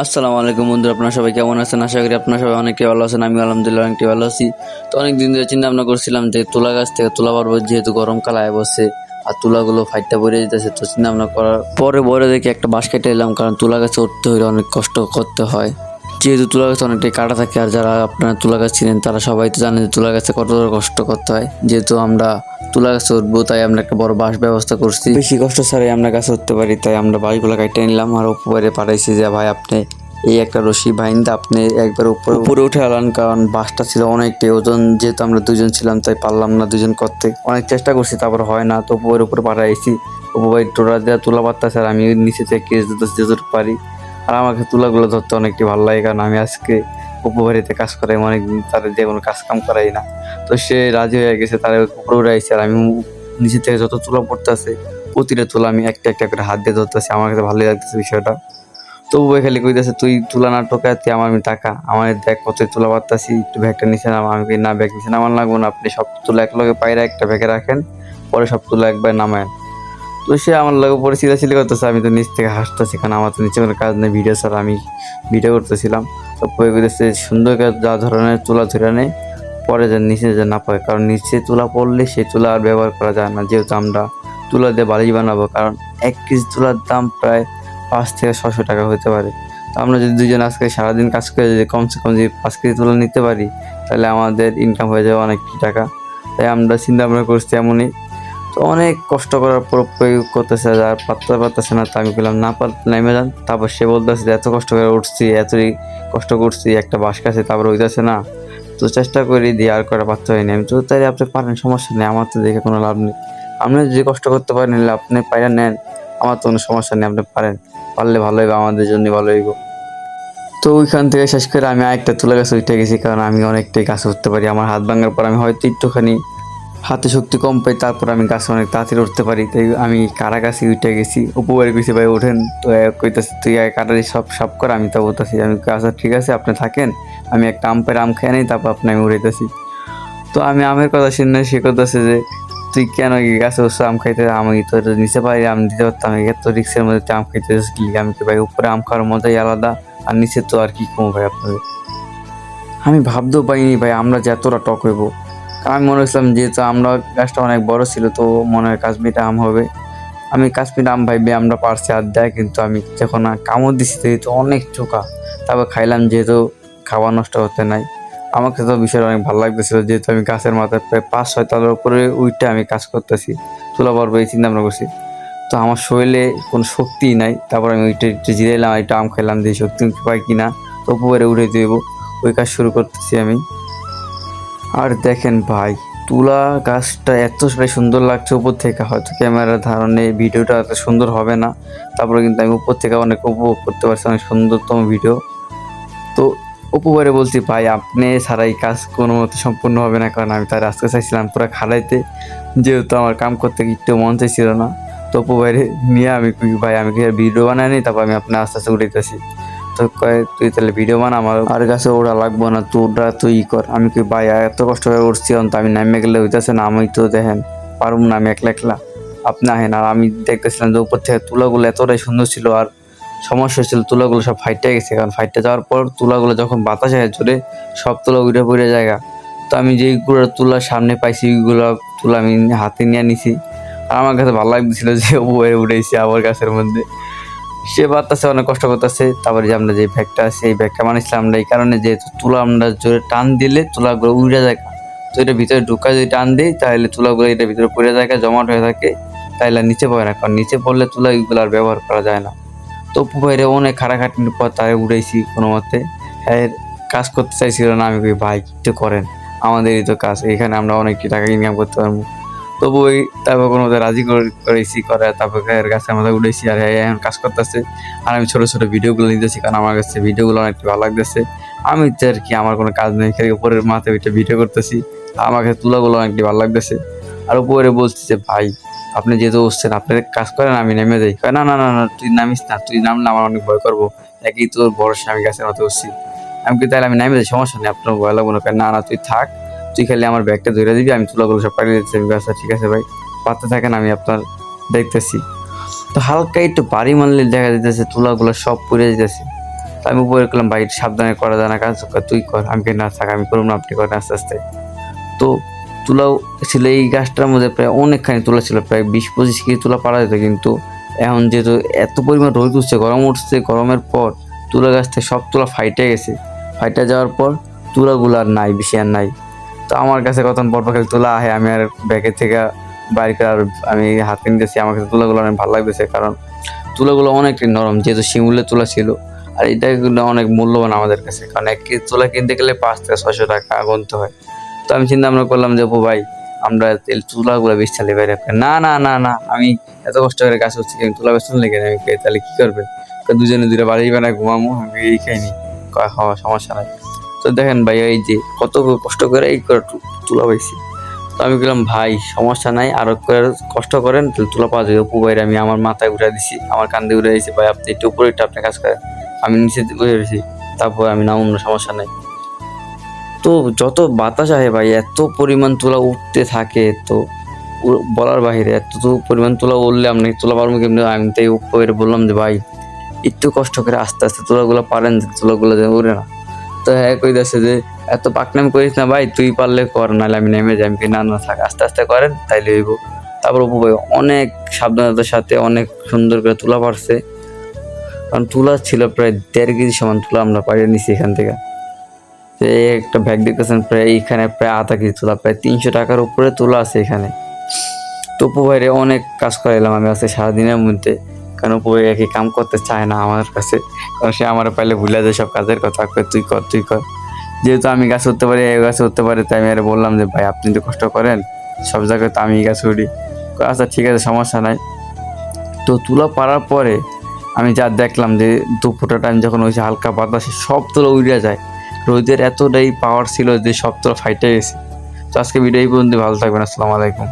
আসসালামু আলাইকুম বন্ধুরা, আপনারা সবাই কেমন আছেন? আশা করি আপনারা সবাই অনেকে ভালো আছেন। আমি আলহামদুলিল্লাহ অনেকটি ভালো আছি। তো অনেক দিন ধরে চিন্তা ভাবনা করছিলাম যে তুলা গাছ থেকে তুলা পারবো, যেহেতু গরমকাল আয় বসছে আর তুলাগুলো ফাইটটা পড়ে যেতেছে। তো চিন্তা ভাবনা করার পরে বড় দেখে একটা বাঁশ কেটে এলাম, কারণ তুলা গাছে উঠতে হলে অনেক কষ্ট করতে হয়, যেহেতু তুলা গাছে অনেকটাই কাটা থাকে। আর যারা আপনারা তুলা গাছ ছিলেন তারা সবাই তো জানেন যে তুলা গাছে কতটা কষ্ট করতে হয়। যেহেতু আমরা তুলা গাছে উঠবো, তাই আমরা একটা বড় বাঁশ ব্যবস্থা করছি, বেশি কষ্ট ছাড়াই আমরা গাছে উঠতে পারি। তাই আমরা বাঁশগুলো কেটে নিলাম আর উপরে পাঠাইছি যে ভাই আপনি এই একটা রশি বাইন্দা আপনি একবার উপরে উপরে উঠে আলান, কারণ বাঁশটা ছিল অনেকটাই ওজন। যেহেতু আমরা দুজন ছিলাম তাই পারলাম না দুজন করতে, অনেক চেষ্টা করছি তারপর হয় না। তো উপরে উপরে পাঠাইছি, উপরে টোরা দেওয়া তুলা পারতেছে আর আমি নিচে থেকে কেস দিতেছি যতটুকু পারি। আর আমাকে তুলাগুলো ধরতে অনেকটি ভালো লাগে, কারণ আমি আজকে উপবাড়িতে কাজ করাই, অনেকদিন তাদের দিয়ে কোনো কাজ কাম করাই না। তো সে রাজি হয়ে গেছে, তার উপরে উঠে আইসে আর আমি নিচে থেকে যত তুলা পড়তেছে প্রতিটা তুলা আমি একটা একটা করে হাত দিয়ে ধরতেছি। আমার কাছে ভালোই লাগতেছে বিষয়টা। তো উভয় খালি কইতেছে তুই তুলা না টোকায় তুই আমি টাকা আমার দেখ কত তুলা পারতাছি, একটু ব্যাগটা নিচে নামা। আমি কই না, ব্যাগ নিচে নামান লাগবো না, আপনি সব তুলা এক লগে পায়রা একটা ব্যাগে রাখেন, পরে সব তুলা একবার নামায়েন। তো সে আমার লগে পরে চিল্লাচিল্লি করতেছে, আমি তো নিচ থেকে হাসতেছি, কারণ আমার তো নিচে কোনো কাজ নেই, ভিডিও ছাড়া আমি ভিডিও করতেছিলাম। তো পরে কইতেছে সুন্দর করে যা ধরনের তুলা ধরে নেই, পরে যেন নিচে যে না পড়ে, কারণ নিচে তুলা পড়লে সেই তুলা আর ব্যবহার করা যায় না। যেহেতু আমরা তুলা দিয়ে বালিশ বানাবো, কারণ 1 কেজি তুলার দাম প্রায় 500 থেকে 600 টাকা হতে পারে। তো আমরা যদি দুজন আজকে সারাদিন কাজ করে যদি কমসে কম যদি 5 কেজি তুলা নিতে পারি, তাহলে আমাদের ইনকাম হয়ে যাবে অনেক টাকা। তাই আমরা চিন্তা ভাবনা করছি এমনই। তো অনেক কষ্ট করার পর প্রয়োগ করতেছে, আর পারতে পারতেছে না। তো আমি বললাম না নেমে যান। তারপর সে বলতেছে যে এত কষ্ট করে উঠছি, এতই কষ্ট করছি, একটা বাঁশ কাছে তারপর হইতেছে না। তো চেষ্টা করি দিয়ে আর করা পারতে হয়নি। আমি তো তাই আপনি পারেন, সমস্যা নেই, আমার তো দেখে কোনো লাভ নেই। আপনি যদি কষ্ট করতে পারেন নিলে আপনি পাইরা নেন, আমার তো কোনো সমস্যা নেই, আপনি পারেন, পারলে ভালো হইবে, আমাদের জন্য ভালো হইব। তো ওইখান থেকে শেষ করে আমি আরেকটা তুলা গাছে উঠে গেছি, কারণ আমি অনেকটাই গাছে উঠতে পারি। আমার হাত ভাঙার পর আমি হয়তো একটুখানি হাতে শক্তি কম পাই, তারপর আমি গাছে অনেক তাড়াতাড়ি উঠতে পারি। তাই আমি কারা গাছে উঠে গেছি, উপরে গেছি ভাই ওঠেন। তো কইতাছি তুই কাটারি সব সব কর, আমি তা বলতেছি আমি আচ্ছা ঠিক আছে আপনি থাকেন, আমি একটা আম খেয়ে নিই, তারপর আপনি আমি উড়াইতেছি। তো আমি আমের কথা শুনে সে করতেছে যে তুই কেন এই গাছে বসে আম খাইতে, আমি তো এটা নিচে পারি আম দিতে পারতাম, এত রিক্সের মধ্যে তুই আম খাইতে গেলি। আমি কি ভাই উপরে আম খাওয়ার মজাই আলাদা, আর নিচে তো আর কি কমো ভাই আপনাদের। আমি ভাবতেও পারিনি ভাই আমরা যে এতটা টক হইব। আমি মনে করছিলাম যেহেতু আমরা গাছটা অনেক বড় ছিল, তো মনে হয় কাশ্মীর আম হবে। আমি কাশ্মীর আম ভাইবে আমরা পারছি আর দেয়, কিন্তু আমি যখন কামড় দিছি তো অনেক চোখা। তারপর খাইলাম, যেহেতু খাওয়া নষ্ট হতে নাই। আমাকে তো বিষয়টা অনেক ভালো লাগতেছিল, যেহেতু আমি গাছের মাথায় প্রায় 5-6 তলার উপরে উইঠে আমি কাজ করতেছি, তুলা পারবো এই চিন্তা ভাবনা করছি। তো আমার শরীরে কোনো শক্তিই নাই। তারপর আমি ওইটা একটু জিরাইলাম, একটু আম খেলাম, দিয়ে শক্তি পাই কিনা। তো উপরে উঠে দেব, ওই কাজ শুরু করতেছি আমি। আর দেখেন ভাই, তুলা গাছটা এতটাই সুন্দর লাগছে উপর থেকে, হয়তো ক্যামেরার ধারণে ভিডিওটা এত সুন্দর হবে না, তারপরে কিন্তু আমি উপর থেকে অনেক উপভোগ করতে পারছি, অনেক সুন্দরতম ভিডিও। তো উপরে বলছি ভাই আপনি ছাড়া এই কাজ কোনো মতে সম্পূর্ণ হবে না, কারণ আমি তার আজকে চাইছিলাম পুরো খাড়াইতে, যেহেতু আমার কাম করতে একটু মন চাইছিল না। তো উপরে নিয়ে আমি ভাই আমি কি ভিডিও বানাই নি, তারপর আমি আপনার আস্তে আস্তে উঠাইতেছি। তো কয় তুই তাহলে ভিডিও বানা, আমার আর কাছে ওরা লাগবো না, তো ওটা তুই কর। আমি কি ভাই এত কষ্ট করে উঠছি, তো আমি নামে গেলে হইতেছে না, আমি তো দেখেন পারুম না, আমি একলা একলা, আপনি আহেন। আর আমি দেখতেছিলাম যে উপর থেকে তুলাগুলো এতটাই সুন্দর ছিল, আর সমস্যা ছিল তুলাগুলো সব ফাইটে গেছে, কারণ ফাইটে যাওয়ার পর তুলাগুলো যখন বাতাসে জোরে সব তুলা উড়ে পড়ে জায়গা। তো আমি যেইগুলো তুলার সামনে পাইছি ওইগুলো তুলা আমি হাতে নিয়ে নিছি। আর আমার কাছে ভালো লাগতেছিল যে উপরে উঠেছি আবার গাছের মধ্যে, সে বাতাসে অনেক কষ্ট করতেছে। তারপরে যে আমরা যে ব্যাগটা আছে এই ব্যাগটা বানিয়েছিলাম আমরা এই কারণে, যেহেতু তুলা আমরা জোরে টান দিলে তুলাগুলো উড়ে যায়। তো এটা ভিতরে ঢুকা যদি টান দিই তাহলে তুলাগুলো এটার ভিতরে পড়ে যায়, জমাট হয়ে থাকে, তাইলে আর নিচে পড়ে না, কারণ নিচে পড়লে তুলা এগুলো আর ব্যবহার করা যায় না। তো অপু ভাইরে অনেক খাটাখাটনির পর তারে উড়াইছি কোনো মতে। হ্যাঁ, কাজ করতে চাইছিল না। আমি কই ভাই একটু করেন, আমাদেরই তো কাজ, এখানে আমরা অনেক টাকা ইনকাম করতে পারবো। তবু ওই তারপর কোনো মতে রাজি করেছি করে, তারপর গাছের মাথায় উঠেছি আর হ্যাঁ এখন কাজ করতেছে। আর আমি ছোটো ছোটো ভিডিওগুলো নিতেছি, কারণ আমার কাছে ভিডিওগুলো অনেক ভালো লাগতেছে। আমি তো আর কি আমার কোনো কাজ নেই, খালি উপরের মাথায় উঠে ভিডিও করতেছি, আমার কাছে তুলাগুলো অনেকটি ভালো লাগতেছে। আর উপরে বলছি যে ভাই আপনি যেহেতু উঠছেন আপনি কাজ করেন, আমি নেমে যাই। না না না না তুই নামিস না, তুই নামলে আমার অনেক ভয় করবো, একই তোর ভরসা আমি গাছের মতো উঠছি। আমি কি তাহলে আমি নেমে যাই, সমস্যা নেই, আপনার ভয় লাগবো না। না না তুই থাক, তুই খালি আমার ব্যাগটা ধরে দিবি, আমি তুলাগুলো সব পাঠিয়ে দিচ্ছি। আমি আচ্ছা ঠিক আছে ভাই, পাতে থাকেন, আমি আপনার দেখতেছি। তো হালকা একটু বাড়ি মারলে দেখা যেতেছে তুলাগুলো সব পুড়ে যেতেছে। তো আমি উপরে করলাম, ভাই সাবধানে করা যায় না কাজ, তুই কর। আমি কি না থাক, আমি করুন না, আপনি করেন আস্তে আস্তে। তো তুলাও ছিল এই গাছটার মধ্যে প্রায় অনেকখানি তুলা ছিল, প্রায় 20-25 কেজি তুলা পারা যেত। কিন্তু এখন যেহেতু এত পরিমাণ রোদ উঠছে, গরম উঠছে, গরমের পর তুলা গাছ থেকে সব তুলা ফাইটে গেছে। ফাইটে যাওয়ার পর তুলাগুলো আর নাই, বেশি আর নাই। তো আমার কাছে কতক্ষণ পর খালি তুলা আহে, আমি আর ব্যাগের থেকে বাইর করে আর আমি হাতে নিতেছি। আমার কাছে তুলাগুলো অনেক ভালো লাগতেছে, কারণ তুলাগুলো অনেকটাই নরম, যেহেতু শিমুলের তুলা ছিল। আর এটা কিন্তু অনেক মূল্যবান আমাদের কাছে, কারণ 1 কেজি তুলা কিনতে গেলে 5 থেকে 600 টাকা গুনতে হয়। তো আমি চিন্তা ভাবনা করলাম যে অপু ভাই, আমরা তুলাগুলো বেচতে পারি। না না না না, আমি এত কষ্ট করে কাজ করছি, আমি তুলা বেচতে লেগে আমি তাহলে কি করবেন? দুজনে দুটো বাড়ি বানায় ঘুমামো, আমি এই খাইনি। খাওয়া সমস্যা নাই। তো দেখেন ভাই, এই যে কত কষ্ট করে এই করে তুলা পাইছি। তো আমি বললাম ভাই সমস্যা নাই, আরো করে কষ্ট করেন, তুলা পাওয়া যাবে। অপু ভাইয়ের আমি আমার মাথায় উঠে দিছি, আমার কান্দে উঠে দিছি, ভাই আপনি একটু উপরে একটু আপনি কাজ করেন, আমি নিচে বসে রয়েছি, তারপর আমি নামুন না, সমস্যা নাই। তো যত বাতাস আসে ভাই, এত পরিমাণ তুলা উঠতে থাকে, তো বলার বাহিরে এত তো পরিমাণ তুলা উঠলে আপনি তুলা পারবো কেমনি? আমি তাই উপরে বললাম যে ভাই একটু কষ্ট করে আস্তে আস্তে তুলাগুলো পারেন, তুলাগুলো যেন উড়ে না। তো হ্যাঁ কইতাছে যে এত পাকনামি করিস না ভাই, তুই পারলে কর, নাহলে আমি নেমে যাই। আমি না না থাক, আস্তে আস্তে করেন তাইলে হইব। তারপর অপু ভাই অনেক সাবধানতার সাথে অনেক সুন্দর করে তুলা পারছে, কারণ তুলা ছিল প্রায় 1.5 কেজি সমান তুলা আমরা পাড়িয়ে নিছি এখান থেকে। যে একটা ব্যাগ দেখতেছেন, প্রায় এইখানে প্রায় 0.5 কেজি তুলা, প্রায় 300 টাকার উপরে তুলা আছে এখানে। তো অপু ভাইরে অনেক কাজ করাইলাম আমি আজকে সারাদিনের মধ্যে, কারণ অপু ভাই একই কাম করতে চায় না আমার কাছে, কারণ সে আমার পাইলে ভুলে যায় সব কাজের কথা, তুই কর তুই কর। যেহেতু আমি গাছ উঠতে পারি, এই গাছ উঠতে পারি, তাই আমি আর বললাম যে ভাই আপনি তো কষ্ট করেন, সব জায়গায় তো আমি গাছ উঠি। আচ্ছা ঠিক আছে, সমস্যা নাই। তো তুলা পাড়ার পরে আমি যা দেখলাম যে দুপুরটা টাইম যখন হয়েছে, হালকা বাতাসে সব তুলা উড়ে যায়। রোদের এতটাই পাওয়ার ছিল যে সব তুলা ফাইটে গেছে। তো আজকে ভিডিও এই পর্যন্ত, ভালো থাকবেন, আসসালামু আলাইকুম।